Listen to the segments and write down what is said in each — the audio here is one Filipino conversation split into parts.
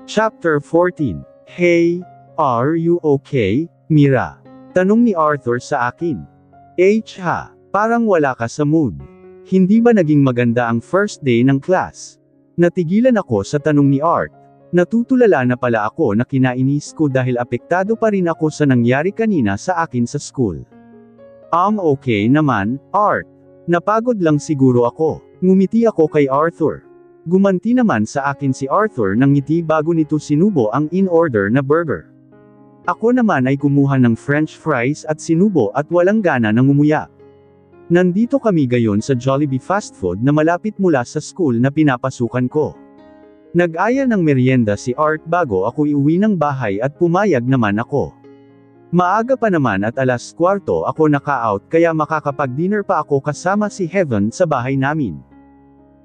Chapter 14. Hey, are you okay, Mira? Tanong ni Arthur sa akin. Ha, parang wala ka sa mood. Hindi ba naging maganda ang first day ng class? Natigilan ako sa tanong ni Art. Natutulala na pala ako na kinainis ko dahil apektado pa rin ako sa nangyari kanina sa akin sa school. Okay naman, Art. Napagod lang siguro ako. Ngumiti ako kay Arthur. Gumanti naman sa akin si Arthur ng ngiti bago nito sinubo ang in-order na burger. Ako naman ay kumuha ng french fries at sinubo at walang gana nang umuya. Nandito kami gayon sa Jollibee fast food na malapit mula sa school na pinapasukan ko. Nag-aya ng merienda si Art bago ako iuwi ng bahay at pumayag naman ako. Maaga pa naman at 4:15 ako naka-out kaya makakapag-dinner pa ako kasama si Heaven sa bahay namin.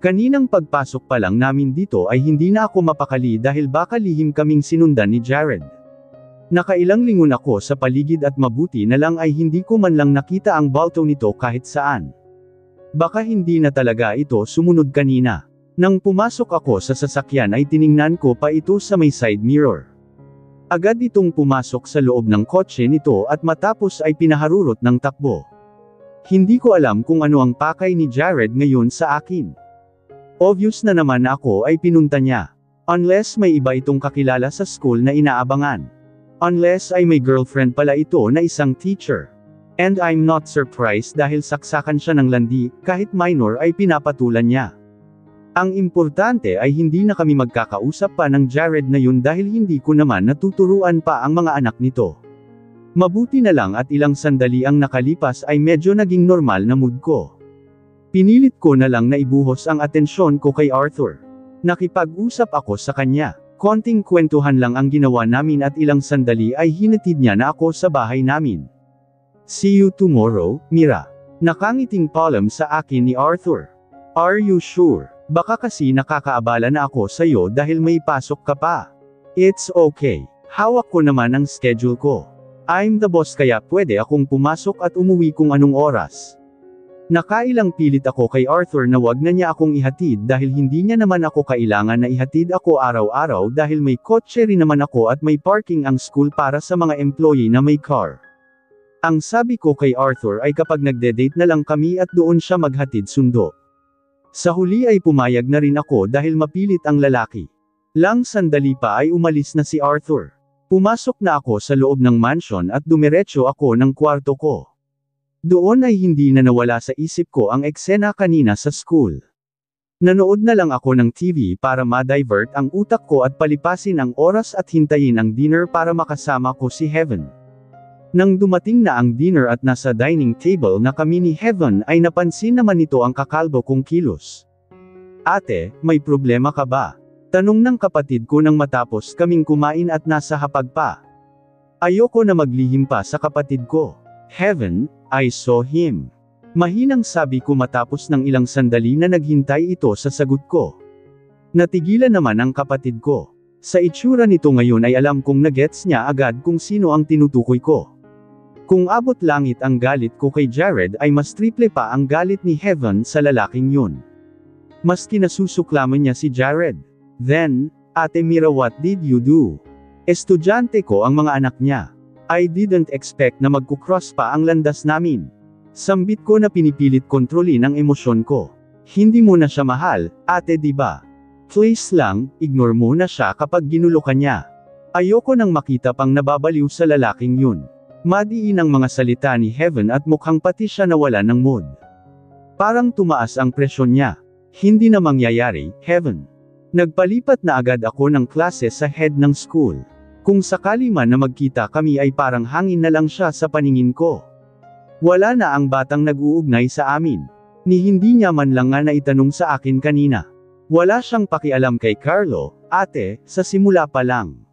Kaninang pagpasok pa lang namin dito ay hindi na ako mapakali dahil baka lihim kaming sinundan ni Jared. Nakailang lingon ako sa paligid at mabuti na lang ay hindi ko man lang nakita ang balto nito kahit saan. Baka hindi na talaga ito sumunod kanina. Nang pumasok ako sa sasakyan ay tiningnan ko pa ito sa may side mirror. Agad itong pumasok sa loob ng kotse nito at matapos ay pinaharurot ng takbo. Hindi ko alam kung ano ang pakay ni Jared ngayon sa akin. Obvious na naman ako ay pinunta niya. Unless may iba itong kakilala sa school na inaabangan. Unless ay may girlfriend pala ito na isang teacher. And I'm not surprised dahil saksakan siya ng landi, kahit minor ay pinapatulan niya. Ang importante ay hindi na kami magkakausap pa ng Jared na yun dahil hindi ko naman natuturuan pa ang mga anak nito. Mabuti na lang at ilang sandali ang nakalipas ay medyo naging normal na mood ko. Pinilit ko na lang na ibuhos ang atensyon ko kay Arthur. Nakipag-usap ako sa kanya. Konting kwentuhan lang ang ginawa namin at ilang sandali ay hinatid niya na ako sa bahay namin. See you tomorrow, Mira. Nakangiting palm sa akin ni Arthur. Are you sure? Baka kasi nakakaabala na ako sa'yo dahil may pasok ka pa. It's okay. Hawak ko naman ang schedule ko. I'm the boss kaya pwede akong pumasok at umuwi kung anong oras. Nakailang pilit ako kay Arthur na wag na niya akong ihatid dahil hindi niya naman ako kailangan na ihatid ako araw-araw dahil may kotse rin naman ako at may parking ang school para sa mga employee na may car. Ang sabi ko kay Arthur ay kapag nagde-date na lang kami at doon siya maghatid sundo. Sa huli ay pumayag na rin ako dahil mapilit ang lalaki. Lang sandali pa ay umalis na si Arthur. Pumasok na ako sa loob ng mansion at dumiretso ako ng kwarto ko. Doon ay hindi na nawala sa isip ko ang eksena kanina sa school. Nanood na lang ako ng TV para ma-divert ang utak ko at palipasin ang oras at hintayin ang dinner para makasama ko si Heaven. Nang dumating na ang dinner at nasa dining table na kami ni Heaven ay napansin naman nito ang kakalbo kong kilos. Ate, may problema ka ba? Tanong ng kapatid ko nang matapos kaming kumain at nasa hapag pa. Ayoko na maglihim pa sa kapatid ko. Heaven, I saw him. Mahinang sabi ko matapos ng ilang sandali na naghintay ito sa sagot ko. Natigilan naman ang kapatid ko. Sa itsura nito ngayon ay alam kong nagets niya agad kung sino ang tinutukoy ko. Kung abot langit ang galit ko kay Jared ay mas triple pa ang galit ni Heaven sa lalaking yun. Mas kinasusuklaman niya si Jared. Then, Ate Mira, what did you do? Estudyante ko ang mga anak niya. I didn't expect na magkukross pa ang landas namin. Sambit ko na pinipilit kontrolin ang emosyon ko. Hindi mo na siya mahal, ate diba? Please lang, ignore mo na siya kapag ginulo ka niya. Ayoko nang makita pang nababaliw sa lalaking yun. Madiin ang mga salita ni Heaven at mukhang pati siya nawala ng mood. Parang tumaas ang presyon niya. Hindi na mangyayari, Heaven. Nagpalipat na agad ako ng klase sa head ng school. Kung sakali man na magkita kami ay parang hangin na lang siya sa paningin ko. Wala na ang batang nag-uugnay sa amin. Ni hindi niya man lang nga naitanong sa akin kanina. Wala siyang pakialam kay Carlo, ate, sa simula pa lang.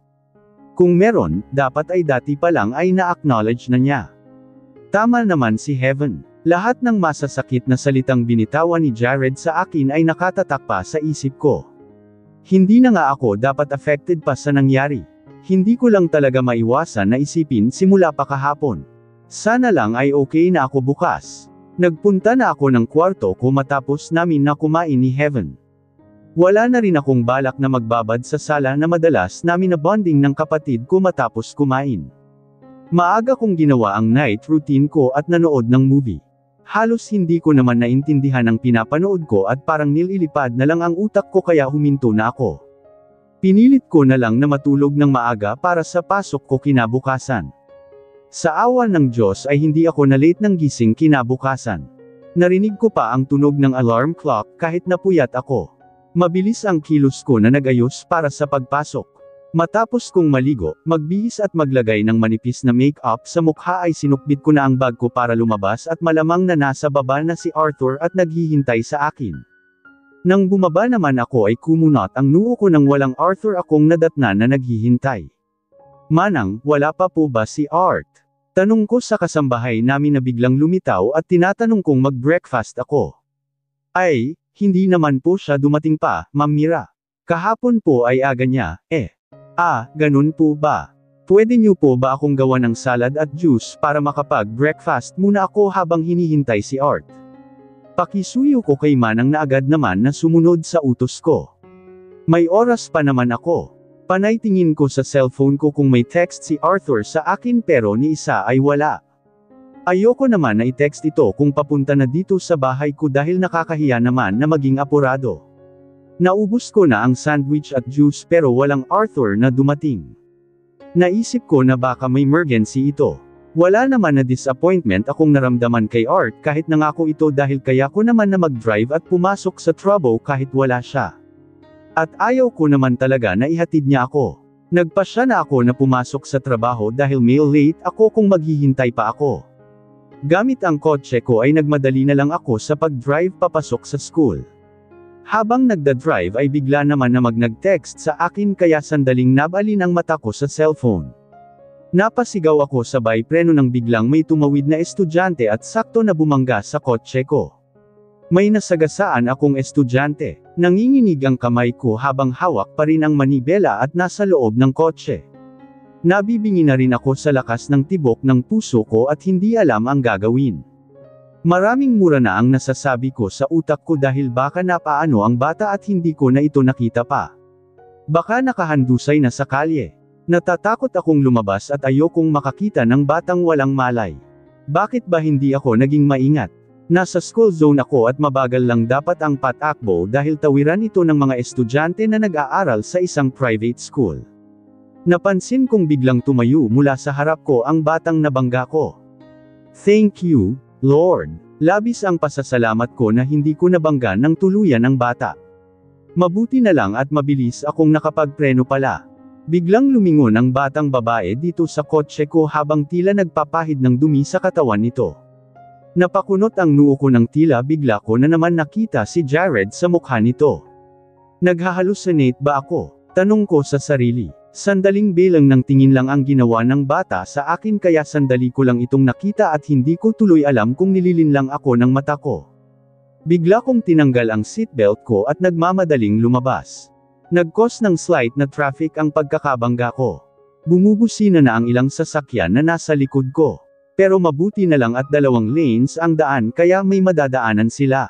Kung meron, dapat ay dati pa lang ay na-acknowledge na niya. Tama naman si Heaven. Lahat ng masasakit na salitang binitawan ni Jared sa akin ay nakatatak pa sa isip ko. Hindi na nga ako dapat affected pa sa nangyari. Hindi ko lang talaga maiwasan na isipin simula pa kahapon. Sana lang ay okay na ako bukas. Nagpunta na ako ng kwarto ko matapos namin na kumain ni Heaven. Wala na rin akong balak na magbabad sa sala na madalas namin na bonding ng kapatid ko matapos kumain. Maaga kong ginawa ang night routine ko at nanood ng movie. Halos hindi ko naman naintindihan ang pinapanood ko at parang nililipad na lang ang utak ko kaya huminto na ako. Pinilit ko na lang na matulog ng maaga para sa pasok ko kinabukasan. Sa awa ng Diyos ay hindi ako na late ng gising kinabukasan. Narinig ko pa ang tunog ng alarm clock kahit napuyat ako. Mabilis ang kilos ko na nagayos para sa pagpasok. Matapos kong maligo, magbihis at maglagay ng manipis na make-up sa mukha ay sinukbit ko na ang bag ko para lumabas at malamang na nasa baba na si Arthur at naghihintay sa akin. Nang bumaba naman ako ay kumunot ang noo ko nang walang Arthur akong nadatnan na naghihintay. Manang, wala pa po ba si Art? Tanong ko sa kasambahay namin na biglang lumitaw at tinatanong kong mag-breakfast ako. Ay, hindi naman po siya dumating pa, Ma'am Mira. Kahapon po ay aga niya, ganun po ba? Pwede niyo po ba akong gawa ng salad at juice para makapag-breakfast muna ako habang hinihintay si Art? Pakisuyo ko kay Manang na agad naman na sumunod sa utos ko. May oras pa naman ako. Panay tingin ko sa cellphone ko kung may text si Arthur sa akin pero ni isa ay wala. Ayoko naman na i-text ito kung papunta na dito sa bahay ko dahil nakakahiya naman na maging apurado. Naubos ko na ang sandwich at juice pero walang Arthur na dumating. Naisip ko na baka may emergency ito. Wala naman na disappointment akong naramdaman kay Art kahit nangako ito dahil kaya ko naman na mag-drive at pumasok sa trouble kahit wala siya. At ayaw ko naman talaga na ihatid niya ako. Nagpasya na ako na pumasok sa trabaho dahil may late ako kung maghihintay pa ako. Gamit ang kotse ko ay nagmadali na lang ako sa pag-drive papasok sa school. Habang nagda-drive ay bigla naman na nag-text sa akin kaya sandaling nabalin ang mata ko sa cellphone. Napasigaw ako sabay preno nang biglang may tumawid na estudyante at sakto na bumangga sa kotse ko. May nasagasaan akong estudyante. Nanginginig ang kamay ko habang hawak pa rin ang manibela at nasa loob ng kotse. Nabibingi na rin ako sa lakas ng tibok ng puso ko at hindi alam ang gagawin. Maraming mura na ang nasasabi ko sa utak ko dahil baka napaano ang bata at hindi ko na ito nakita pa. Baka nakahandusay na sa kalye. Natatakot akong lumabas at ayokong makakita ng batang walang malay. Bakit ba hindi ako naging maingat? Nasa school zone ako at mabagal lang dapat ang patakbo dahil tawiran ito ng mga estudyante na nag-aaral sa isang private school. Napansin kong biglang tumayo mula sa harap ko ang batang nabangga ko. Thank you, Lord. Labis ang pasasalamat ko na hindi ko nabangga ng tuluyan ang bata. Mabuti na lang at mabilis akong nakapagpreno pala. Biglang lumingon ang batang babae dito sa kotse ko habang tila nagpapahid ng dumi sa katawan nito. Napakunot ang noo ko ng tila bigla ko na naman nakita si Jared sa mukha nito. Naghahalusinate ba ako? Tanong ko sa sarili. Sandaling bilang ng tingin lang ang ginawa ng bata sa akin kaya sandali ko lang itong nakita at hindi ko tuloy alam kung nililin lang ako ng mata ko. Bigla kong tinanggal ang seatbelt ko at nagmamadaling lumabas. Nag-cause ng slight na traffic ang pagkakabangga ko. Bumubusina na ang ilang sasakyan na nasa likod ko. Pero mabuti na lang at 2 lanes ang daan kaya may madadaanan sila.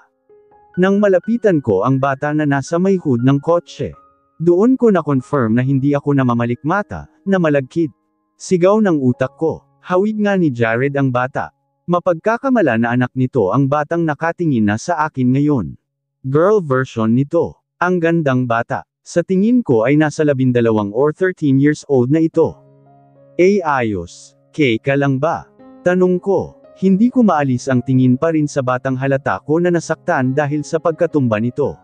Nang malapitan ko ang bata na nasa may hood ng kotse. Doon ko na-confirm na hindi ako namamalikmata, na malagkit. Sigaw ng utak ko. Hawig nga ni Jared ang bata. Mapagkakamala na anak nito ang batang nakatingin na sa akin ngayon. Girl version nito. Ang gandang bata. Sa tingin ko ay nasa 12 or 13 years old na ito. Ayos. Ka lang ba? Tanong ko. Hindi ko maalis ang tingin pa rin sa batang halata ko na nasaktan dahil sa pagkatumba nito.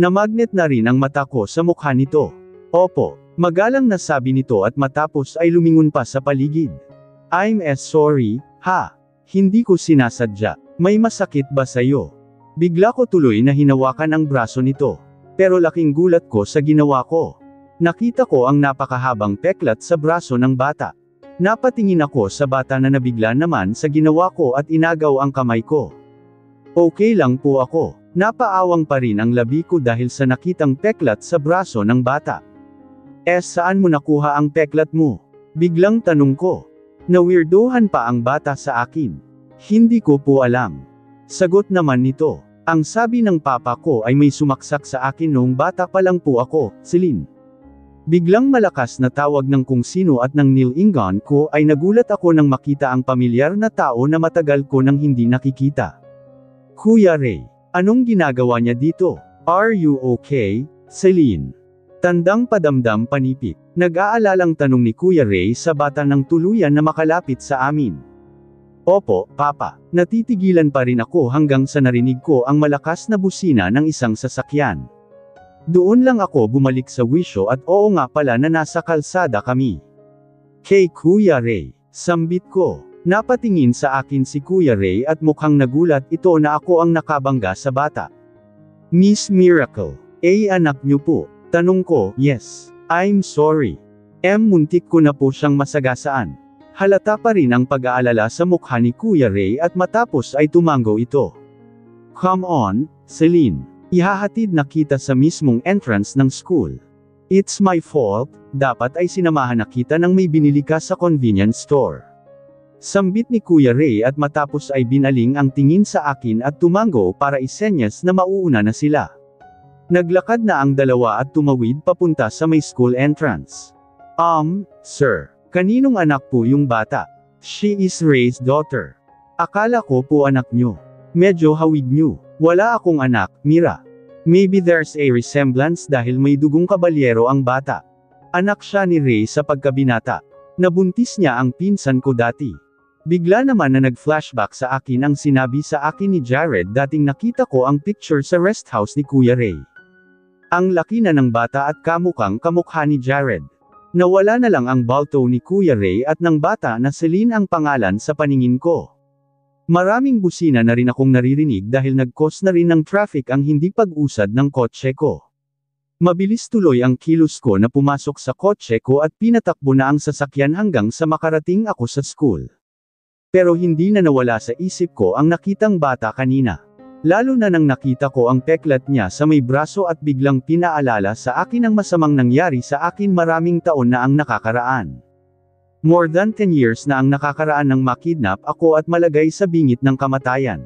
Namagnet na rin ang mata ko sa mukha nito. Opo, magalang na sabi nito at matapos ay lumingon pa sa paligid. I'm sorry, ha? Hindi ko sinasadya. May masakit ba sa'yo? Bigla ko tuloy na hinawakan ang braso nito. Pero laking gulat ko sa ginawa ko. Nakita ko ang napakahabang peklat sa braso ng bata. Napatingin ako sa bata na nabigla naman sa ginawa ko at inagaw ang kamay ko. Okay lang po ako. Napaawang pa rin ang labi ko dahil sa nakitang peklat sa braso ng bata. Saan mo nakuha ang peklat mo? Biglang tanong ko. Nawirdohan pa ang bata sa akin. Hindi ko po alam. Sagot naman nito. Ang sabi ng papa ko ay may sumaksak sa akin noong bata pa lang po ako, Celine. Biglang malakas na tawag ng kung sino at ng nilingan ko ay nagulat ako nang makita ang pamilyar na tao na matagal ko nang hindi nakikita. Kuya Ray, anong ginagawa niya dito? Are you okay, Celine? Tandang padamdam panipik. Nag-aalalang tanong ni Kuya Ray sa bata nang tuluyan na makalapit sa amin. Opo, Papa. Natitigilan pa rin ako hanggang sa narinig ko ang malakas na busina ng isang sasakyan. Doon lang ako bumalik sa wisyo at oo nga pala na nasa kalsada kami. Kay Kuya Ray, sambit ko. Napatingin sa akin si Kuya Ray at mukhang nagulat ito na ako ang nakabangga sa bata. Miss Miracle, anak niyo po? Tanong ko, yes. I'm sorry. Muntik ko na po siyang masagasaan. Halata pa rin ang pag-aalala sa mukha ni Kuya Ray at matapos ay tumango ito. Come on, Celine. Ihahatid na kita sa mismong entrance ng school. It's my fault, dapat ay sinamahan na kita nang may binili ka sa convenience store. Sambit ni Kuya Ray at matapos ay binaling ang tingin sa akin at tumango para isenyas na mauuna na sila. Naglakad na ang dalawa at tumawid papunta sa may school entrance. Sir, kaninong anak po yung bata? She is Ray's daughter. Akala ko po anak nyo. Medyo hawig nyo. Wala akong anak, Mira. Maybe there's a resemblance dahil may dugong kabalyero ang bata. Anak siya ni Ray sa pagkabinata. Nabuntis niya ang pinsan ko dati. Bigla naman na nag-flashback sa akin ang sinabi sa akin ni Jared dating nakita ko ang picture sa rest house ni Kuya Ray. Ang laki na ng bata at kamukhang kamukha ni Jared. Nawala na lang ang balto ni Kuya Ray at ng bata na Celine ang pangalan sa paningin ko. Maraming busina na rin akong naririnig dahil nag-cause na rin ng traffic ang hindi pag-usad ng kotse ko. Mabilis tuloy ang kilos ko na pumasok sa kotse ko at pinatakbo na ang sasakyan hanggang sa makarating ako sa school. Pero hindi na nawala sa isip ko ang nakitang bata kanina. Lalo na nang nakita ko ang peklat niya sa may braso at biglang pinaalala sa akin ang masamang nangyari sa akin maraming taon na ang nakakaraan. More than 10 years na ang nakakaraan nang makidnap ako at malagay sa bingit ng kamatayan.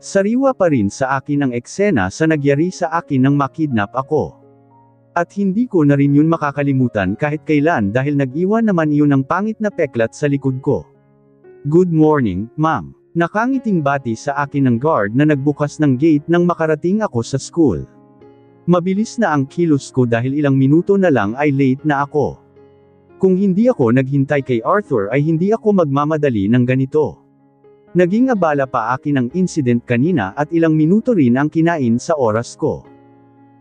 Sariwa pa rin sa akin ang eksena sa nagyari sa akin nang makidnap ako. At hindi ko na rin yun makakalimutan kahit kailan dahil nag-iwan naman iyon ng pangit na peklat sa likod ko. Good morning, ma'am. Nakangiting bati sa akin ng guard na nagbukas ng gate nang makarating ako sa school. Mabilis na ang kilos ko dahil ilang minuto na lang ay late na ako. Kung hindi ako naghintay kay Arthur ay hindi ako magmamadali ng ganito. Naging abala pa akin ang incident kanina at ilang minuto rin ang kinain sa oras ko.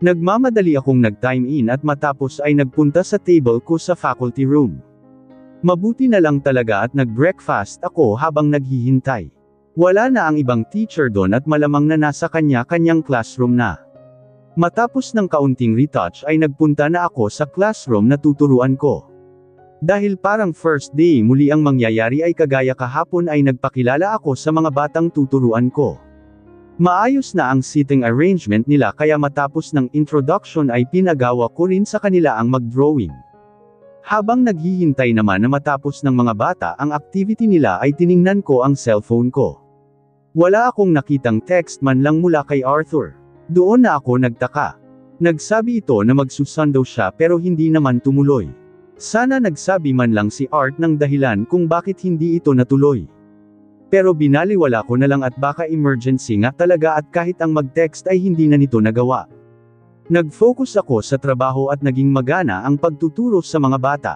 Nagmamadali akong nag-time in at matapos ay nagpunta sa table ko sa faculty room. Mabuti na lang talaga at nag-breakfast ako habang naghihintay. Wala na ang ibang teacher doon at malamang na nasa kanya-kanyang classroom na. Matapos ng kaunting retouch ay nagpunta na ako sa classroom na tuturuan ko. Dahil parang first day muli ang mangyayari ay kagaya kahapon ay nagpakilala ako sa mga batang tuturuan ko. Maayos na ang seating arrangement nila kaya matapos ng introduction ay pinagawa ko rin sa kanila ang mag-drawing. Habang naghihintay naman na matapos ng mga bata ang activity nila ay tiningnan ko ang cellphone ko. Wala akong nakitang text man lang mula kay Arthur. Doon na ako nagtaka. Nagsabi ito na magsusundo siya pero hindi naman tumuloy. Sana nagsabi man lang si Art ng dahilan kung bakit hindi ito natuloy. Pero binaliwala ko na lang at baka emergency nga talaga at kahit ang mag-text ay hindi na nito nagawa. Nag-focus ako sa trabaho at naging magana ang pagtuturo sa mga bata.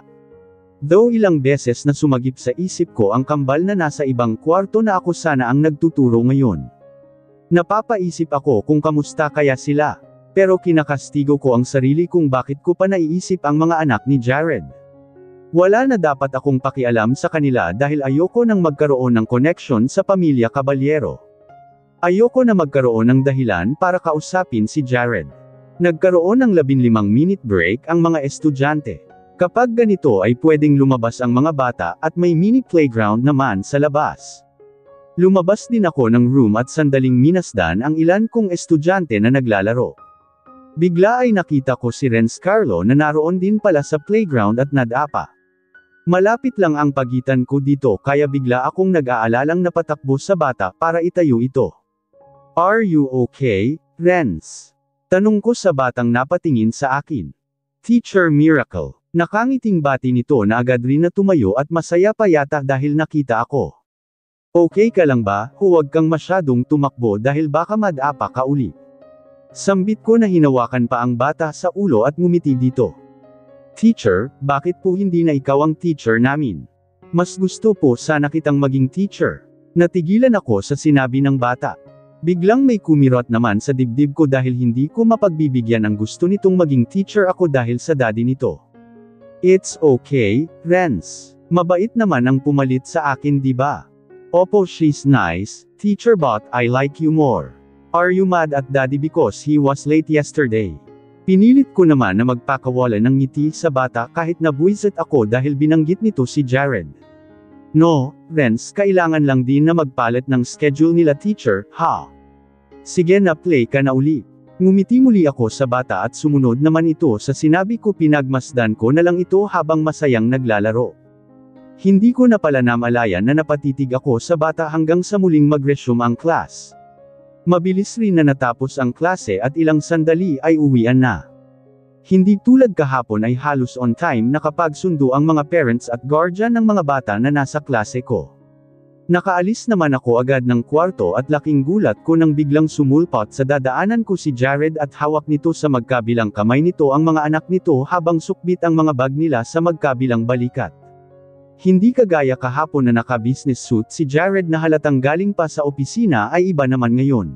Though ilang beses na sumagip sa isip ko ang kambal na nasa ibang kwarto na ako sana ang nagtuturo ngayon. Napapaisip ako kung kamusta kaya sila. Pero kinakastigo ko ang sarili kung bakit ko pa naiisip ang mga anak ni Jared. Wala na dapat akong pakialam sa kanila dahil ayoko nang magkaroon ng connection sa pamilya Caballero. Ayoko na magkaroon ng dahilan para kausapin si Jared. Nagkaroon ng 15-minute break ang mga estudyante. Kapag ganito ay pwedeng lumabas ang mga bata at may mini playground naman sa labas. Lumabas din ako ng room at sandaling minasdan ang ilan kong estudyante na naglalaro. Bigla ay nakita ko si Renz Carlo na naroon din pala sa playground at nadapa. Malapit lang ang pagitan ko dito kaya bigla akong nag-aalalang napatakbo sa bata para itayo ito. Are you okay, Renz? Tanong ko sa batang napatingin sa akin. Teacher Miracle. Nakangiting bati nito na agad rin na tumayo at masaya pa yata dahil nakita ako. Okay ka lang ba? Huwag kang masyadong tumakbo dahil baka madapa ka uli. Sambit ko na hinawakan pa ang bata sa ulo at ngumiti dito. Teacher, bakit po hindi na ikaw ang teacher namin? Mas gusto po sana kitang maging teacher. Natigilan ako sa sinabi ng bata. Biglang may kumirot naman sa dibdib ko dahil hindi ko mapagbibigyan ang gusto nitong maging teacher ako dahil sa daddy nito. It's okay, Renz. Mabait naman ang pumalit sa akin, di ba? Opo, she's nice, teacher, but I like you more. Are you mad at daddy because he was late yesterday? Pinilit ko naman na magpakawala ng ngiti sa bata kahit nabuwisit ako dahil binanggit nito si Jared. No, Renz, kailangan lang din na magpalit ng schedule nila teacher, ha? Sige na, play ka na uli. Ngumiti muli ako sa bata at sumunod naman ito sa sinabi ko, pinagmasdan ko na lang ito habang masayang naglalaro. Hindi ko na pala namalayan na napatitig ako sa bata hanggang sa muling mag-resume ang class. Mabilis rin na natapos ang klase at ilang sandali ay uwian na. Hindi tulad kahapon ay halos on time nakapagsundo ang mga parents at guardian ng mga bata na nasa klase ko. Nakaalis naman ako agad ng kwarto at laking gulat ko nang biglang sumulpot sa dadaanan ko si Jared at hawak nito sa magkabilang kamay nito ang mga anak nito habang sukbit ang mga bag nila sa magkabilang balikat. Hindi kagaya kahapon na naka-business suit si Jared na halatang galing pa sa opisina ay iba naman ngayon.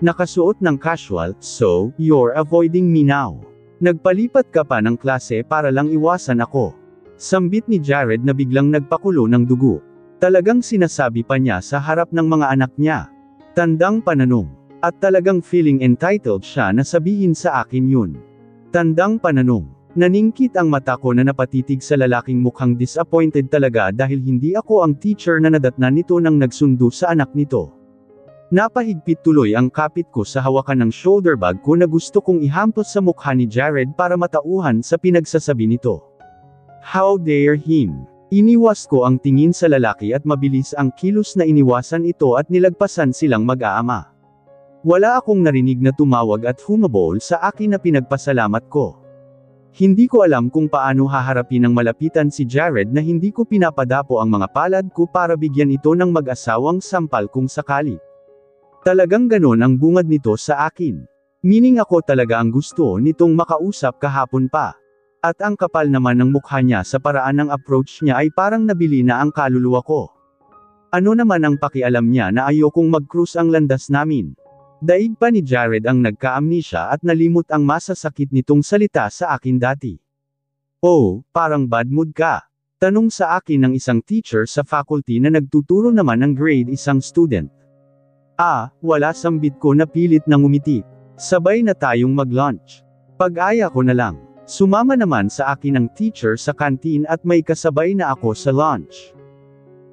Nakasuot ng casual, so, you're avoiding me now. Nagpalipat ka pa ng klase para lang iwasan ako. Sambit ni Jared na biglang nagpakulo ng dugo. Talagang sinasabi pa niya sa harap ng mga anak niya. Tandang pananong. At talagang feeling entitled siya na sabihin sa akin yun. Tandang pananong. Naningkit ang mata ko na napatitig sa lalaking mukhang disappointed talaga dahil hindi ako ang teacher na nadatnan nito nang nagsundo sa anak nito. Napahigpit tuloy ang kapit ko sa hawakan ng shoulder bag ko na gusto kong ihampos sa mukha ni Jared para matauhan sa pinagsasabi nito. How dare him? Iniwas ko ang tingin sa lalaki at mabilis ang kilos na iniwasan ito at nilagpasan silang mag-aama. Wala akong narinig na tumawag at humabol sa akin na pinagpasalamat ko. Hindi ko alam kung paano haharapin ng malapitan si Jared na hindi ko pinapadapo ang mga palad ko para bigyan ito ng mag-asawang sampal kung sakali. Talagang ganon ang bungad nito sa akin. Meaning ako talaga ang gusto nitong makausap kahapon pa. At ang kapal naman ng mukha niya sa paraan ng approach niya ay parang nabili na ang kaluluwa ko. Ano naman ang pakialam niya na ayokong mag-cruise ang landas namin? Daig pa ni Jared ang nagka-amnesia at nalimot ang masasakit nitong salita sa akin dati. Oh, parang bad mood ka. Tanong sa akin ng isang teacher sa faculty na nagtuturo naman ng grade isang student. Wala, sambit ko na pilit na ngumiti. Sabay na tayong mag-lunch. Pag-aya ko na lang. Sumama naman sa akin ang teacher sa kantin at may kasabay na ako sa lunch.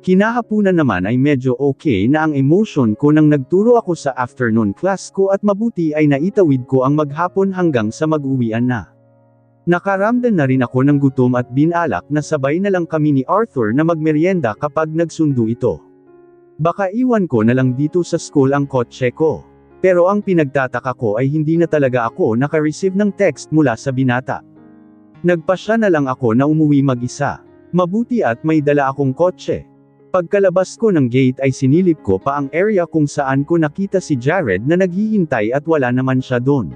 Kinahapunan naman ay medyo okay na ang emotion ko nang nagturo ako sa afternoon class ko at mabuti ay naitawid ko ang maghapon hanggang sa mag-uwian na. Nakaramdam na rin ako ng gutom at binalak na sabay na lang kami ni Arthur na magmeryenda kapag nagsundo ito. Baka iwan ko na lang dito sa school ang kotse ko. Pero ang pinagtataka ko ay hindi na talaga ako naka-receive ng text mula sa binata. Nagpasya na lang ako na umuwi mag-isa. Mabuti at may dala akong kotse. Pagkalabas ko ng gate ay sinilip ko pa ang area kung saan ko nakita si Jared na naghihintay at wala naman siya doon.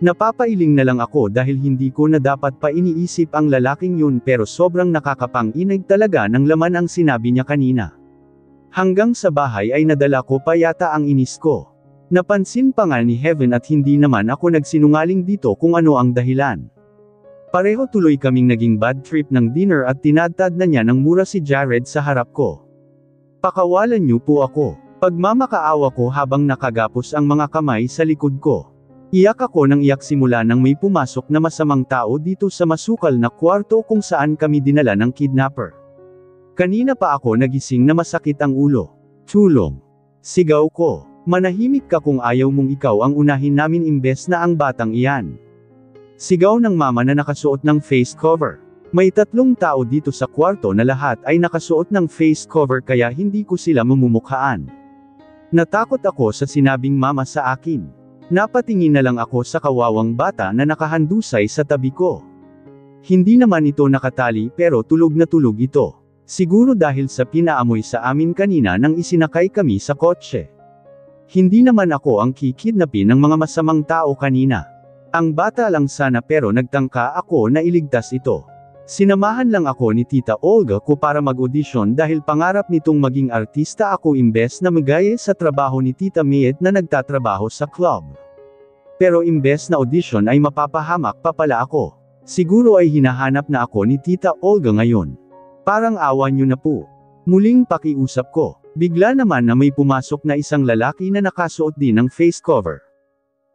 Napapailing na lang ako dahil hindi ko na dapat pa iniisip ang lalaking yun pero sobrang nakakapang-inig talaga ng laman ang sinabi niya kanina. Hanggang sa bahay ay nadala ko pa yata ang inis ko. Napansin pa nga ni Heaven at hindi naman ako nagsinungaling dito kung ano ang dahilan. Pareho tuloy kaming naging bad trip ng dinner at tinadtad na niya ng mura si Jared sa harap ko. Pakawalan niyo po ako. Pagmamakaawa ko habang nakagapos ang mga kamay sa likod ko. Iyak ako ng iyak simula nang may pumasok na masamang tao dito sa masukal na kwarto kung saan kami dinala ng kidnapper. Kanina pa ako nagising na masakit ang ulo. Tulong. Sigaw ko. Manahimik ka kung ayaw mong ikaw ang unahin namin imbes na ang batang iyan. Sigaw ng mama na nakasuot ng face cover. May 3 tao dito sa kwarto na lahat ay nakasuot ng face cover kaya hindi ko sila mamumukhaan. Natakot ako sa sinabing mama sa akin. Napatingin na lang ako sa kawawang bata na nakahandusay sa tabi ko. Hindi naman ito nakatali pero tulog na tulog ito. Siguro dahil sa pinaamoy sa amin kanina nang isinakay kami sa kotse. Hindi naman ako ang kikidnapin ng mga masamang tao kanina. Ang bata lang sana pero nagtangka ako na iligtas ito. Sinamahan lang ako ni Tita Olga ko para mag-audition dahil pangarap nitong maging artista ako imbes na magaya sa trabaho ni Tita Miet na nagtatrabaho sa club. Pero imbes na audition ay mapapahamak pa pala ako. Siguro ay hinahanap na ako ni Tita Olga ngayon. Parang awa niyo na po. Muling pakiusap ko. Bigla naman na may pumasok na isang lalaki na nakasuot din ng face cover.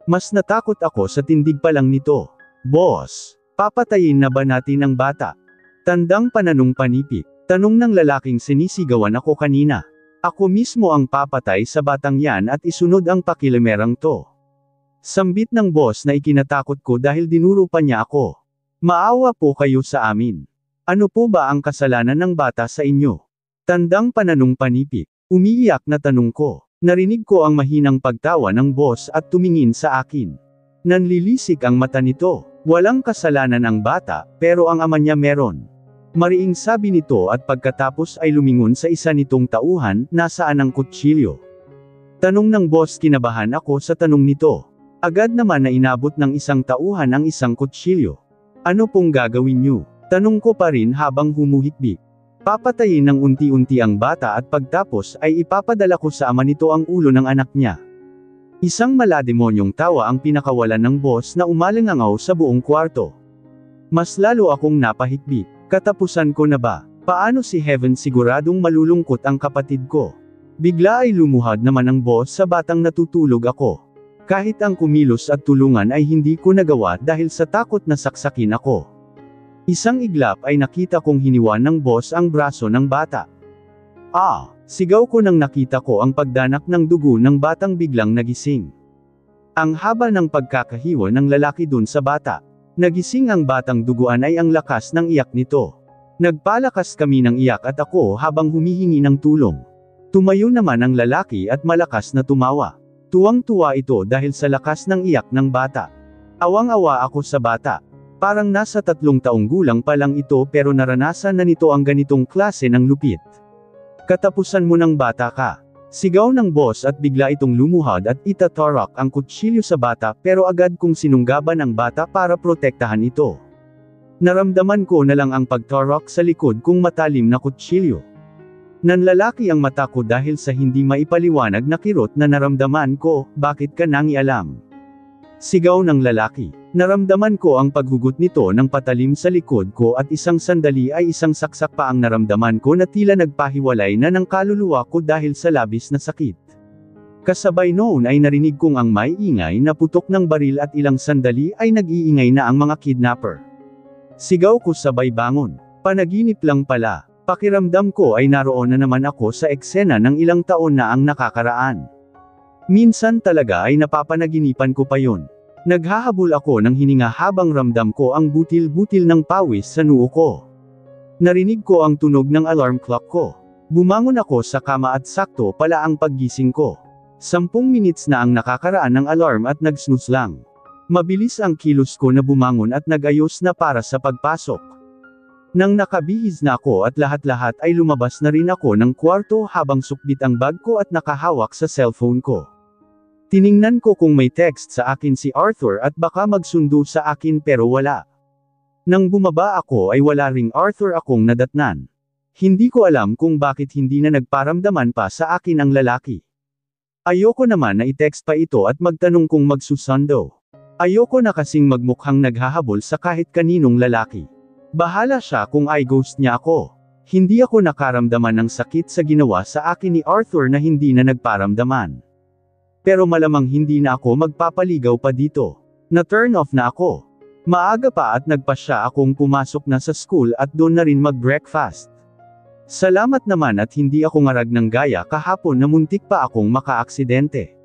Mas natakot ako sa tindig pa lang nito. Boss, papatayin na ba natin ang bata? Tandang pananong panipik. Tanong ng lalaking sinisigawan ako kanina. Ako mismo ang papatay sa batang yan at isunod ang pakilamerang to. Sambit ng boss na ikinatakot ko dahil dinuro pa niya ako. Maawa po kayo sa amin. Ano po ba ang kasalanan ng bata sa inyo? Tandang pananong panipik. Umiiyak na tanong ko. Narinig ko ang mahinang pagtawa ng boss at tumingin sa akin. Nanlilisik ang mata nito. Walang kasalanan ang bata, pero ang ama niya meron. Mariing sabi nito at pagkatapos ay lumingon sa isa nitong tauhan, nasaan ang kutsilyo? Tanong ng boss, kinabahan ako sa tanong nito. Agad naman na inabot ng isang tauhan ang isang kutsilyo. Ano pong gagawin niyo? Tanong ko pa rin habang humuhikbi. Papatayin ng unti-unti ang bata at pagtapos ay ipapadala ko sa ama nito ang ulo ng anak niya. Isang malademonyong tawa ang pinakawalan ng boss na umalingangaw sa buong kwarto. Mas lalo akong napahikbi. Katapusan ko na ba? Paano si Heaven siguradong malulungkot ang kapatid ko? Bigla ay lumuhad naman ang boss sa batang natutulog ako. Kahit ang kumilos at tulungan ay hindi ko nagawa dahil sa takot na saksakin ako. Isang iglap ay nakita kong hiniwan ng boss ang braso ng bata. Sigaw ko nang nakita ko ang pagdanak ng dugo ng batang biglang nagising. Ang haba ng pagkakahiwa ng lalaki dun sa bata. Nagising ang batang duguan ay ang lakas ng iyak nito. Nagpalakas kami ng iyak at ako habang humihingi ng tulong. Tumayo naman ang lalaki at malakas na tumawa. Tuwang-tuwa ito dahil sa lakas ng iyak ng bata. Awang-awa ako sa bata. Parang nasa 3 taong gulang pa lang ito pero naranasan na nito ang ganitong klase ng lupit. Katapusan mo ng bata ka. Sigaw ng boss at bigla itong lumuhad at itatarak ang kutsilyo sa bata pero agad kong sinunggaban ang bata para protektahan ito. Naramdaman ko na lang ang pagtarak sa likod kong matalim na kutsilyo. Nanlalaki ang mata ko dahil sa hindi maipaliwanag na kirot na naramdaman ko, bakit ka nangialam? Sigaw ng lalaki. Naramdaman ko ang paghugot nito ng patalim sa likod ko at isang sandali ay isang saksak pa ang naramdaman ko na tila nagpahiwalay na ng kaluluwa ko dahil sa labis na sakit. Kasabay noon ay narinig kong ang may ingay na putok ng baril at ilang sandali ay nag-iingay na ang mga kidnapper. Sigaw ko sabay bangon. Panaginip lang pala. Pakiramdam ko ay naroon na naman ako sa eksena ng ilang taon na ang nakakaraan. Minsan talaga ay napapanaginipan ko pa yun. Naghahabol ako ng hininga habang ramdam ko ang butil-butil ng pawis sa noo ko. Narinig ko ang tunog ng alarm clock ko. Bumangon ako sa kama at sakto pala ang paggising ko. 10 minutes na ang nakakaraan ng alarm at nag-snooze lang. Mabilis ang kilos ko na bumangon at nag-ayos na para sa pagpasok. Nang nakabihis na ako at lahat-lahat ay lumabas na rin ako ng kwarto habang sukbit ang bag ko at nakahawak sa cellphone ko. Tiningnan ko kung may text sa akin si Arthur at baka magsundo sa akin pero wala. Nang bumaba ako ay wala ring Arthur akong nadatnan. Hindi ko alam kung bakit hindi na nagparamdaman pa sa akin ang lalaki. Ayoko naman na i-text pa ito at magtanong kung magsusundo. Ayoko na kasing magmukhang naghahabol sa kahit kaninong lalaki. Bahala siya kung i-ghost niya ako. Hindi ako nakaramdaman ng sakit sa ginawa sa akin ni Arthur na hindi na nagparamdaman. Pero malamang hindi na ako magpapaligaw pa dito. Na-turn off na ako. Maaga pa at nagpasya akong pumasok na sa school at doon na rin mag-breakfast. Salamat naman at hindi ako ngarag ng gaya kahapon na muntik pa akong makaaksidente.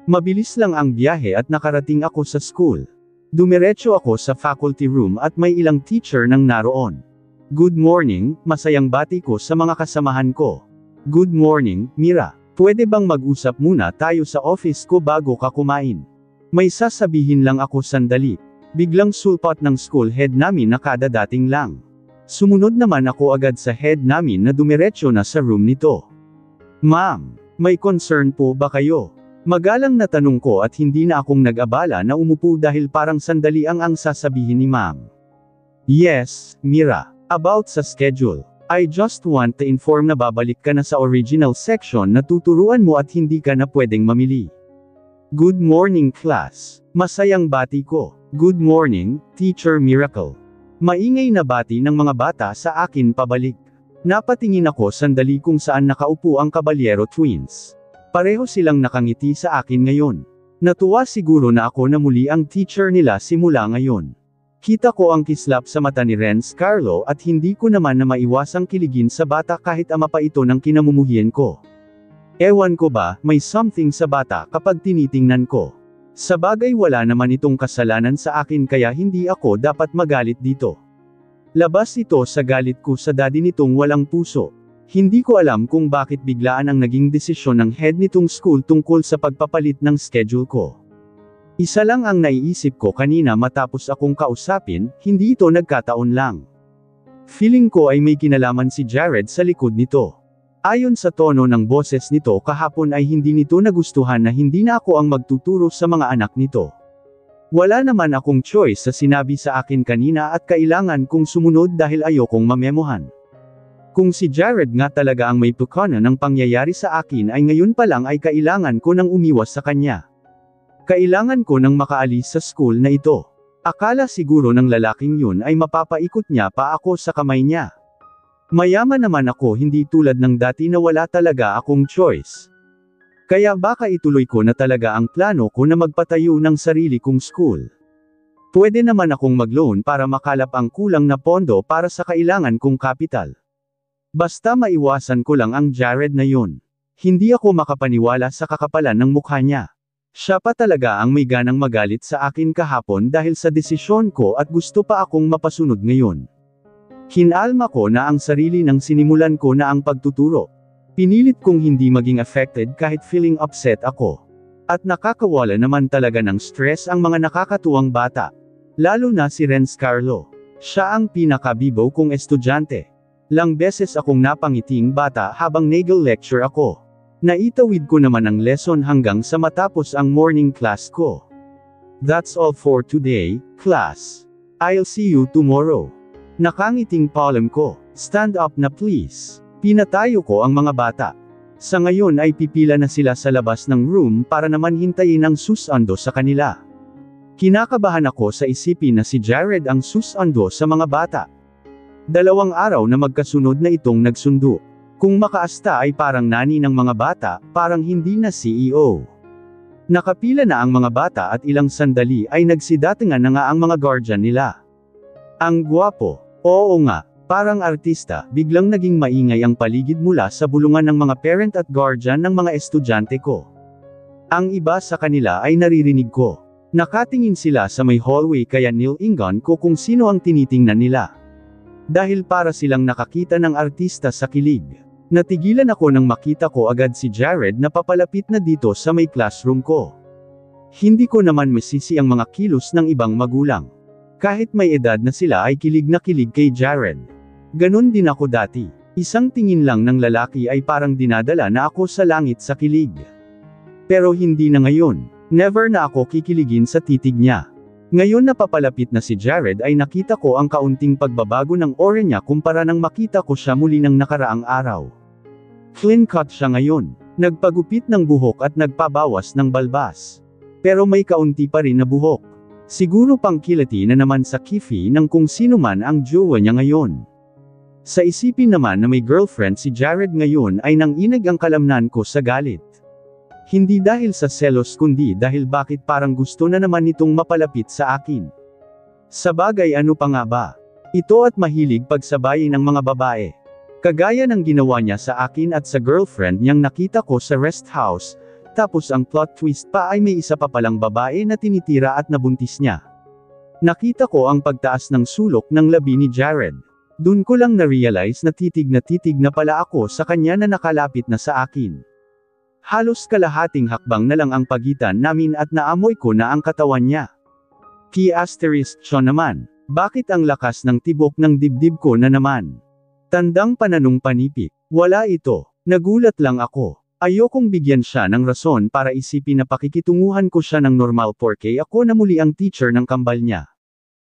Mabilis lang ang biyahe at nakarating ako sa school. Dumiretso ako sa faculty room at may ilang teacher nang naroon. Good morning, masayang bati ko sa mga kasamahan ko. Good morning, Mira. Pwede bang mag-usap muna tayo sa office ko bago ka kumain? May sasabihin lang ako sandali. Biglang sulpot ng school head namin na kadadating lang. Sumunod naman ako agad sa head namin na dumiretso na sa room nito. Ma'am, may concern po ba kayo? Magalang na tanong ko at hindi na akong nag-abala na umupo dahil parang sandali ang sasabihin ni ma'am. Yes, Mira. About sa schedule. I just want to inform na babalik ka na sa original section na tuturuan mo at hindi ka na pwedeng mamili. Good morning class. Masayang bati ko. Good morning, Teacher Miracle. Maingay na bati ng mga bata sa akin pabalik. Napatingin ako sandali kung saan nakaupo ang Caballero twins. Pareho silang nakangiti sa akin ngayon. Natuwa siguro na ako na muli ang teacher nila simula ngayon. Kita ko ang kislap sa mata ni Renz Carlo at hindi ko naman na maiwasang kiligin sa bata kahit ama pa ito ng kinamumuhian ko. Ewan ko ba, may something sa bata kapag tinitingnan ko. Sa bagay wala naman itong kasalanan sa akin kaya hindi ako dapat magalit dito. Labas ito sa galit ko sa daddy nitong walang puso. Hindi ko alam kung bakit biglaan ang naging desisyon ng head nitong school tungkol sa pagpapalit ng schedule ko. Isa lang ang naiisip ko kanina matapos akong kausapin, hindi ito nagkataon lang. Feeling ko ay may kinalaman si Jared sa likod nito. Ayon sa tono ng boses nito kahapon ay hindi nito nagustuhan na hindi na ako ang magtuturo sa mga anak nito. Wala naman akong choice sa sinabi sa akin kanina at kailangan kong sumunod dahil ayokong mamemohan. Kung si Jared nga talaga ang may pukana ng pangyayari sa akin ay ngayon pa lang ay kailangan ko nang umiwas sa kanya. Kailangan ko nang makaalis sa school na ito. Akala siguro ng lalaking yun ay mapapaikot niya pa ako sa kamay niya. Mayaman naman ako hindi tulad ng dati na wala talaga akong choice. Kaya baka ituloy ko na talaga ang plano ko na magpatayo ng sarili kong school. Pwede naman akong mag-loan para makalap ang kulang na pondo para sa kailangan kong kapital. Basta maiwasan ko lang ang Jared na yun. Hindi ako makapaniwala sa kakapalan ng mukha niya. Siya pa talaga ang may ganang magalit sa akin kahapon dahil sa desisyon ko at gusto pa akong mapasunod ngayon. Kinalma ko na ang sarili nang sinimulan ko na ang pagtuturo. Pinilit kong hindi maging affected kahit feeling upset ako. At nakakawala naman talaga ng stress ang mga nakakatuwang bata. Lalo na si Renz Carlo. Siya ang pinakabibo kong estudyante. Lang beses akong napangiting bata habang nag-lecture ako. Naitawid ko naman ang lesson hanggang sa matapos ang morning class ko. That's all for today, class. I'll see you tomorrow. Nakangiting palm ko. Stand up na please. Pinatayo ko ang mga bata. Sa ngayon ay pipila na sila sa labas ng room para naman hintayin ang susando sa kanila. Kinakabahan ako sa isipin na si Jared ang susando sa mga bata. 2 araw na magkasunod na itong nagsundo. Kung makaasta ay parang nani ng mga bata, parang hindi na CEO. Nakapila na ang mga bata at ilang sandali ay nagsidatingan na nga ang mga guardian nila. Ang gwapo. Oo nga, parang artista, biglang naging maingay ang paligid mula sa bulungan ng mga parent at guardian ng mga estudyante ko. Ang iba sa kanila ay naririnig ko. Nakatingin sila sa may hallway kaya nilingan ko kung sino ang tinitingnan nila. Dahil para silang nakakita ng artista sa kilig. Natigilan ako nang makita ko agad si Jared na papalapit na dito sa may classroom ko. Hindi ko naman masisi ang mga kilos ng ibang magulang. Kahit may edad na sila ay kilig na kilig kay Jared. Ganon din ako dati. Isang tingin lang ng lalaki ay parang dinadala na ako sa langit sa kilig. Pero hindi na ngayon. Never na ako kikiligin sa titig niya. Ngayon na papalapit na si Jared ay nakita ko ang kaunting pagbabago ng aura niya kumpara nang makita ko siya muli ng nakaraang araw. Clean cut siya ngayon. Nagpagupit ng buhok at nagpabawas ng balbas. Pero may kaunti pa rin na buhok. Siguro pang kilati na naman sa kifi ng kung sino man ang jowa niya ngayon. Sa isipin naman na may girlfriend si Jared ngayon ay nanginag ang kalamnan ko sa galit. Hindi dahil sa selos kundi dahil bakit parang gusto na naman nitong mapalapit sa akin. Sa bagay ano pa nga ba? Ito at mahilig pagsabayin ng mga babae. Kagaya ng ginawa niya sa akin at sa girlfriend niyang nakita ko sa rest house. Tapos ang plot twist pa ay may isa pa palang babae na tinitira at nabuntis niya. Nakita ko ang pagtaas ng sulok ng labi ni Jared. Dun ko lang na-realize na titig na pala ako sa kanya na nakalapit na sa akin. Halos kalahating hakbang na lang ang pagitan namin at naamoy ko na ang katawan niya. Siya naman. Bakit ang lakas ng tibok ng dibdib ko na naman? Tandang pananong panipik. Wala ito. Nagulat lang ako. Ayokong bigyan siya ng rason para isipin na pakikitunguhan ko siya ng normal porke ako na muli ang teacher ng kambal niya.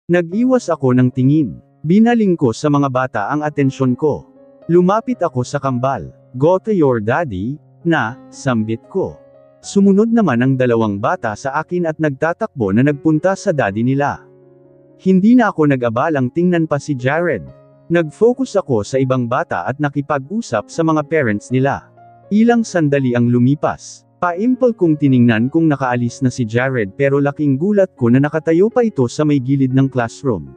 Nag-iwas ako ng tingin. Binaling ko sa mga bata ang atensyon ko. Lumapit ako sa kambal. Go to your daddy, na, sambit ko. Sumunod naman ang dalawang bata sa akin at nagtatakbo na nagpunta sa daddy nila. Hindi na ako nag-abalang tingnan pa si Jared. Nag-focus ako sa ibang bata at nakipag-usap sa mga parents nila. Ilang sandali ang lumipas. Paimpal kong tiningnan kung nakaalis na si Jared pero laking gulat ko na nakatayo pa ito sa may gilid ng classroom.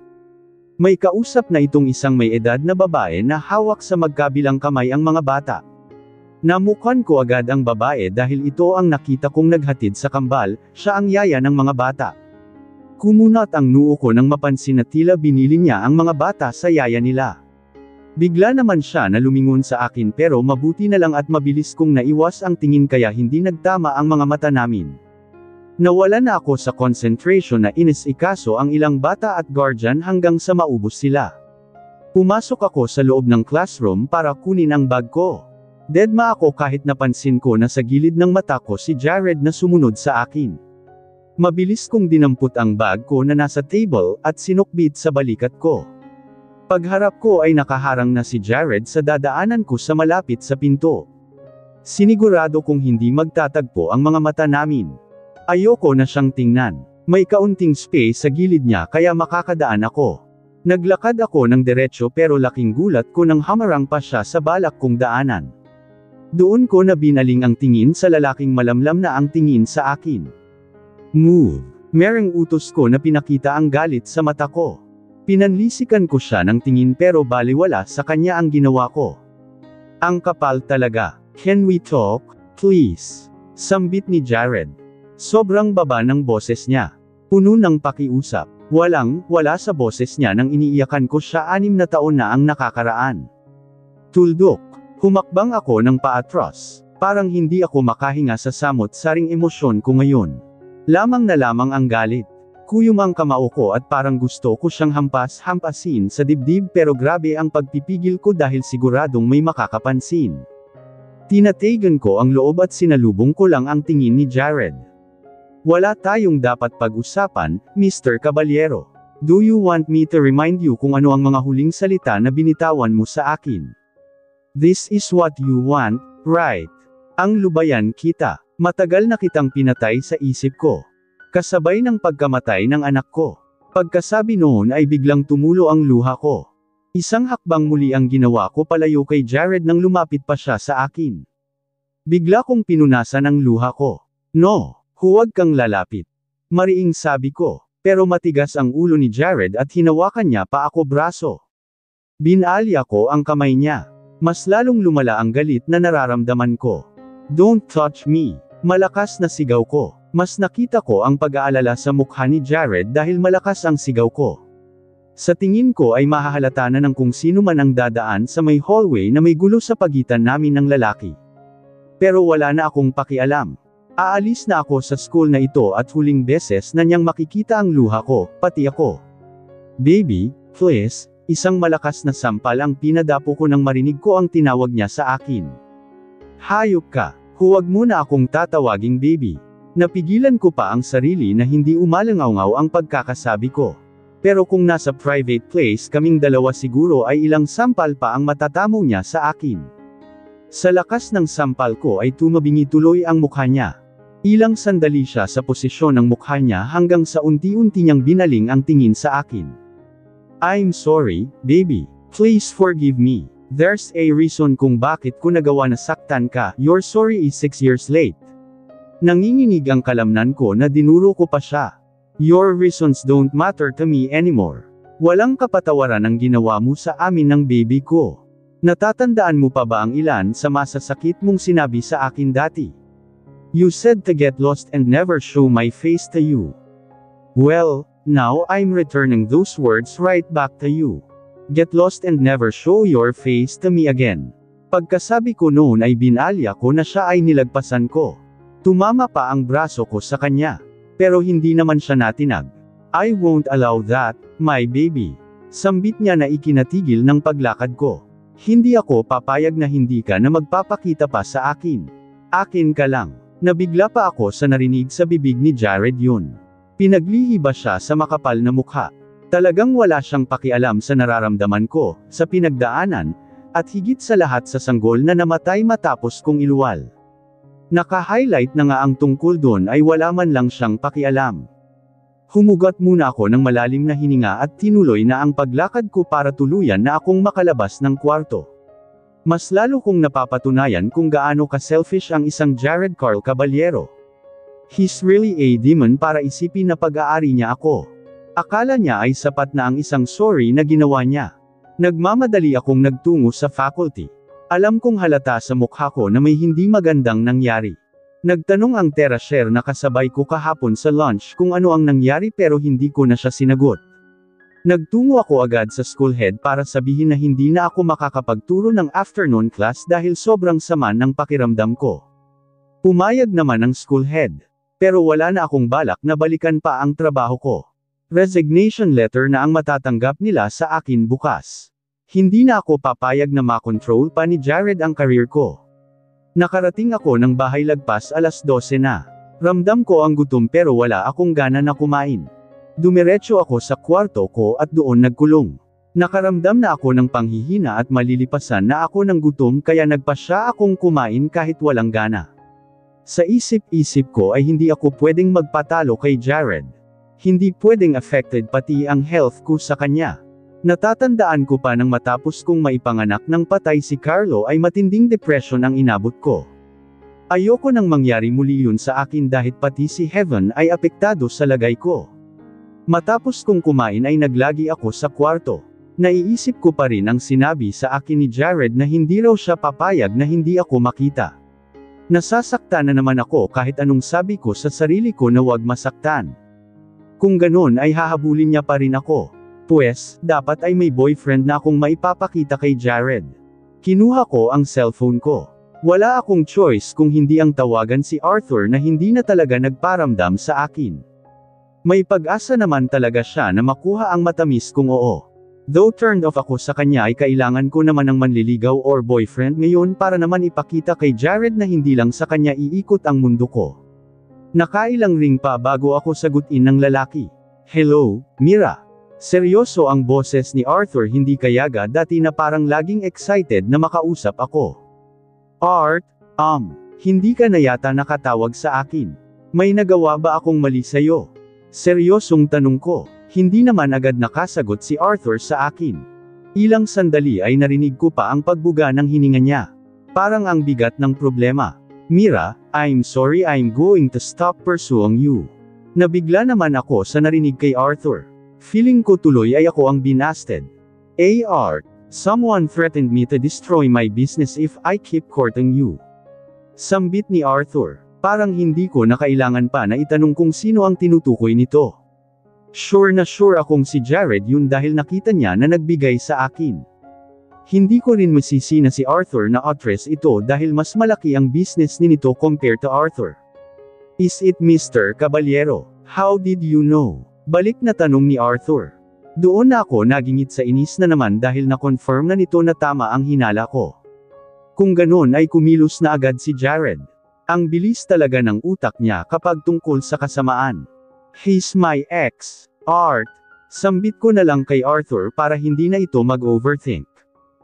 May kausap na itong isang may edad na babae na hawak sa magkabilang kamay ang mga bata. Namukhan ko agad ang babae dahil ito ang nakita kong naghatid sa kambal, siya ang yaya ng mga bata. Kumunat ang noo ko nang mapansin na tila binili niya ang mga bata sa yaya nila. Bigla naman siya na lumingon sa akin pero mabuti na lang at mabilis kong naiwas ang tingin kaya hindi nagtama ang mga mata namin. Nawala na ako sa concentration na inis-ikaso ang ilang bata at guardian hanggang sa maubos sila. Pumasok ako sa loob ng classroom para kunin ang bag ko. Deadma ako kahit napansin ko na sa gilid ng mata ko si Jared na sumunod sa akin. Mabilis kong dinampot ang bag ko na nasa table at sinukbit sa balikat ko. Pagharap ko ay nakaharang na si Jared sa dadaanan ko sa malapit sa pinto. Sinigurado kong hindi magtatagpo ang mga mata namin. Ayoko na siyang tingnan. May kaunting space sa gilid niya kaya makakadaan ako. Naglakad ako ng diretsyo pero laking gulat ko nang hamarang pa siya sa balak kong daanan. Doon ko na binaling ang tingin sa lalaking malamlam na ang tingin sa akin. Move. Merong utos ko na pinakita ang galit sa mata ko. Pinanlisikan ko siya ng tingin pero baliwala sa kanya ang ginawa ko. Ang kapal talaga. Can we talk, please? Sambit ni Jared. Sobrang baba ng boses niya. Puno ng pakiusap. Wala sa boses niya nang iniiyakan ko siya 6 na taon na ang nakakaraan. Tuldok. Humakbang ako ng paatras. Parang hindi ako makahinga sa samot-saring emosyon ko ngayon. Lamang na lamang ang galit. Kuyom ang kamao ko at parang gusto ko siyang hampasin sa dibdib pero grabe ang pagpipigil ko dahil siguradong may makakapansin. Tinatagan ko ang loob at sinalubong ko lang ang tingin ni Jared. Wala tayong dapat pag-usapan, Mr. Caballero. Do you want me to remind you kung ano ang mga huling salita na binitawan mo sa akin? This is what you want, right? Ang lubayan kita. Matagal na kitang pinatay sa isip ko. Kasabay ng pagkamatay ng anak ko. Pagkasabi noon ay biglang tumulo ang luha ko. Isang hakbang muli ang ginawa ko palayo kay Jared nang lumapit pa siya sa akin. Bigla kong pinunasan ang luha ko. No, huwag kang lalapit. Mariing sabi ko, pero matigas ang ulo ni Jared at hinawakan niya pa ako braso. Binalya ko ang kamay niya. Mas lalong lumala ang galit na nararamdaman ko. Don't touch me. Malakas na sigaw ko. Mas nakita ko ang pag-aalala sa mukha ni Jared dahil malakas ang sigaw ko. Sa tingin ko ay mahahalata na ng kung sino man ang dadaan sa may hallway na may gulo sa pagitan namin ng lalaki. Pero wala na akong pakialam. Aalis na ako sa school na ito at huling beses na niyang makikita ang luha ko, pati ako. Baby, please, isang malakas na sampal ang pinadapo ko nang marinig ko ang tinawag niya sa akin. Hayop ka. Huwag mo na akong tatawaging baby. Napigilan ko pa ang sarili na hindi umalangaw ang pagkakasabi ko. Pero kung nasa private place kaming dalawa siguro ay ilang sampal pa ang matatamo niya sa akin. Sa lakas ng sampal ko ay tumabingi tuloy ang mukha niya. Ilang sandali siya sa posisyon ng mukha niya hanggang sa unti-unti niyang binaling ang tingin sa akin. I'm sorry, baby. Please forgive me. There's a reason kung bakit ko nagawa na saktan ka. Your sorry is 6 years late. Nanginginig ang kalamnan ko na dinuro ko pa siya. Your reasons don't matter to me anymore. Walang kapatawaran ang ginawa mo sa amin ng baby ko. Natatandaan mo pa ba ang ilan sa masasakit mong sinabi sa akin dati? You said to get lost and never show my face to you. Well, now I'm returning those words right back to you. Get lost and never show your face to me again. Pagkasabi ko noon ay binalya ko na siya ay nilagpasan ko. Tumama pa ang braso ko sa kanya. Pero hindi naman siya natinag. I won't allow that, my baby. Sambit niya na ikinatigil ng paglakad ko. Hindi ako papayag na hindi ka na magpapakita pa sa akin. Akin ka lang. Nabigla pa ako sa narinig sa bibig ni Jared yun. Pinaglihi ba siya sa makapal na mukha? Talagang wala siyang pakialam sa nararamdaman ko, sa pinagdaanan, at higit sa lahat sa sanggol na namatay matapos kong iluwal. Naka-highlight na nga ang tungkol doon ay wala man lang siyang pakialam. Humugot muna ako ng malalim na hininga at tinuloy na ang paglakad ko para tuluyan na akong makalabas ng kwarto. Mas lalo kong napapatunayan kung gaano ka-selfish ang isang Jared Carl Caballero. He's really a demon para isipin na pag-aari niya ako. Akala niya ay sapat na ang isang sorry na ginawa niya. Nagmamadali akong nagtungo sa faculty. Alam kong halata sa mukha ko na may hindi magandang nangyari. Nagtanong ang terasyer na kasabay ko kahapon sa lunch kung ano ang nangyari pero hindi ko na siya sinagot. Nagtungo ako agad sa school head para sabihin na hindi na ako makakapagturo ng afternoon class dahil sobrang sama ng pakiramdam ko. Pumayag naman ang school head. Pero wala na akong balak na balikan pa ang trabaho ko. Resignation letter na ang matatanggap nila sa akin bukas. Hindi na ako papayag na makontrol pa ni Jared ang career ko. Nakarating ako ng bahay lagpas 12:00 na. Ramdam ko ang gutom pero wala akong gana na kumain. Dumiretso ako sa kwarto ko at doon nagkulong. Nakaramdam na ako ng panghihina at malilipasan na ako ng gutom kaya nagpasya akong kumain kahit walang gana. Sa isip-isip ko ay hindi ako pwedeng magpatalo kay Jared. Hindi pwedeng affected pati ang health ko sa kanya. Natatandaan ko pa nang matapos kong maipanganak ng patay si Carlo ay matinding depression ang inabot ko. Ayoko nang mangyari muli yun sa akin dahil pati si Heaven ay apektado sa lagay ko. Matapos kong kumain ay naglagi ako sa kwarto. Naiisip ko pa rin ang sinabi sa akin ni Jared na hindi raw siya papayag na hindi ako makita. Nasasaktan na naman ako kahit anong sabi ko sa sarili ko na wag masaktan. Kung ganun ay hahabulin niya pa rin ako. Pues, dapat ay may boyfriend na akong maipapakita kay Jared. Kinuha ko ang cellphone ko. Wala akong choice kung hindi ang tawagan si Arthur na hindi na talaga nagparamdam sa akin. May pag-asa naman talaga siya na makuha ang matamis kong oo. Though turned off ako sa kanya ay kailangan ko naman ng manliligaw or boyfriend ngayon para naman ipakita kay Jared na hindi lang sa kanya iikot ang mundo ko. Nakailang ring pa bago ako sagutin ng lalaki. Hello, Mira. Seryoso ang boses ni Arthur hindi kayaga dati na parang laging excited na makausap ako. Art, hindi ka na yata nakatawag sa akin. May nagawa ba akong mali sa'yo? Seryosong tanong ko. Hindi naman agad nakasagot si Arthur sa akin. Ilang sandali ay narinig ko pa ang pagbuga ng hininga niya. Parang ang bigat ng problema. Mira, I'm sorry I'm going to stop pursuing you. Nabigla naman ako sa narinig kay Arthur. Feeling ko tuloy ay ako ang binasted. Art, someone threatened me to destroy my business if I keep courting you. Sambit ni Arthur. Parang hindi ko na kailangan pa na itanong kung sino ang tinutukoy nito. Sure na sure akong si Jared yun dahil nakita niya na nagbigay sa akin. Hindi ko rin masisi na si Arthur na actress ito dahil mas malaki ang business ni nito compared to Arthur. Is it Mr. Caballero? How did you know? Balik na tanong ni Arthur. Doon na ako nagingit sa inis na naman dahil na-confirm na nito na tama ang hinala ko. Kung ganun ay kumilos na agad si Jared. Ang bilis talaga ng utak niya kapag tungkol sa kasamaan. He's my ex, Art. Sambit ko na lang kay Arthur para hindi na ito mag-overthink.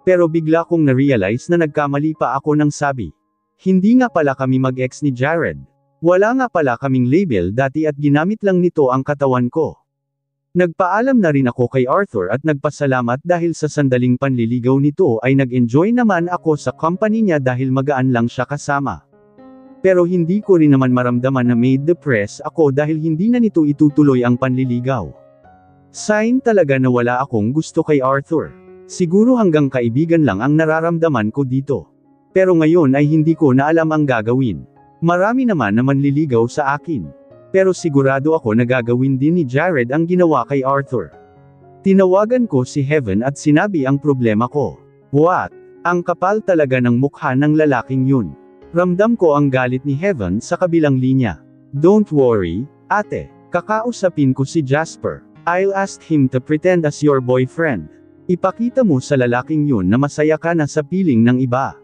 Pero bigla kong na-realize na nagkamali pa ako ng sabi. Hindi nga pala kami mag-ex ni Jared. Wala nga pala kaming label dati at ginamit lang nito ang katawan ko. Nagpaalam na rin ako kay Arthur at nagpasalamat dahil sa sandaling panliligaw nito ay nag-enjoy naman ako sa company niya dahil magaan lang siya kasama. Pero hindi ko rin naman maramdaman na made depressed ako dahil hindi na nito itutuloy ang panliligaw. Sign talaga na wala akong gusto kay Arthur. Siguro hanggang kaibigan lang ang nararamdaman ko dito. Pero ngayon ay hindi ko na alam ang gagawin. Marami naman na manliligaw sa akin. Pero sigurado ako na gagawin din ni Jared ang ginawa kay Arthur. Tinawagan ko si Heaven at sinabi ang problema ko. What? Ang kapal talaga ng mukha ng lalaking yun. Ramdam ko ang galit ni Heaven sa kabilang linya. Don't worry, ate. Kakausapin ko si Jasper. I'll ask him to pretend as your boyfriend. Ipakita mo sa lalaking yun na masaya ka na sa piling ng iba.